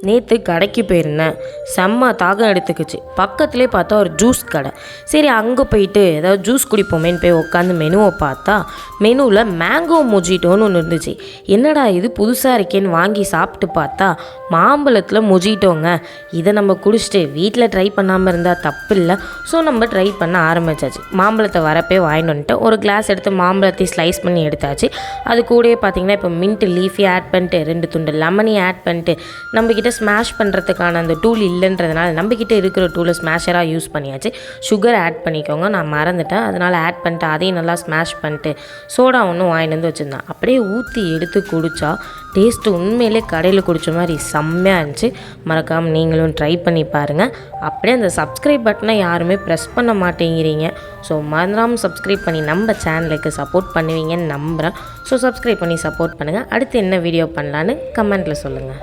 நேற்று கடைக்கு போயிருந்தேன். செம்ம தாகம் எடுத்துக்கிச்சு. பக்கத்துலேயே பார்த்தா ஒரு ஜூஸ் கடை. சரி அங்கே போயிட்டு ஏதாவது ஜூஸ் குடிப்போமேன்னு போய் உட்காந்து மெனுவை பார்த்தா மெனுவில் மேங்கோ மொஜிட்டோன்னு ஒன்று இருந்துச்சு. என்னடா இது புதுசாக இருக்கேன்னு வாங்கி சாப்பிட்டு பார்த்தா மாம்பழத்தில் மொஜிட்டோங்க. இதை நம்ம குடிச்சிட்டு வீட்டில் ட்ரை பண்ணாமல் இருந்தால் தப்பு இல்லை. ஸோ நம்ம ட்ரை பண்ண ஆரம்பித்தாச்சு. மாம்பழத்தை வரப்பே வாங்கிட்டு வந்துட்டு ஒரு கிளாஸ் எடுத்து மாம்பழத்தை ஸ்லைஸ் பண்ணி எடுத்தாச்சு. அது கூடயே பார்த்திங்கன்னா இப்போ மின்ட் லீஃபி ஆட் பண்ணிட்டு 2 துண்டு லெமனி ஆட் பண்ணிட்டு நம்மக்கிட்ட ஸ்மாஷ் பண்ணுறதுக்கான அந்த டூல் இல்லைன்றதுனால நம்மக்கிட்ட இருக்கிற டூலை ஸ்மாஷராக யூஸ் பண்ணியாச்சு. சுகர் ஆட் பண்ணிக்கோங்க, நான் மறந்துட்டேன். அதனால் ஆட் பண்ணிட்டு அதையும் நல்லா ஸ்மாஷ் பண்ணிட்டு சோடா ஒன்றும் வாங்கிட்டு வந்து வச்சுருந்தேன். அப்படியே ஊற்றி எடுத்து குடித்தா டேஸ்ட்டு உண்மையிலே கடையில் குடித்த மாதிரி செம்மையாக இருந்துச்சு. மறக்காமல் நீங்களும் ட்ரை பண்ணி பாருங்கள். அப்படியே அந்த சப்ஸ்கிரைப் பட்டனை யாருமே ப்ரெஸ் பண்ண மாட்டேங்கிறீங்க. ஸோ மறந்துடாமல் சப்ஸ்கிரைப் பண்ணி நம்ம சேனலுக்கு சப்போர்ட் பண்ணுவீங்கன்னு நம்புகிறேன். ஸோ சப்ஸ்கிரைப் பண்ணி சப்போர்ட் பண்ணுங்கள். அடுத்து என்ன வீடியோ பண்ணலான்னு கமெண்ட்டில் சொல்லுங்கள்.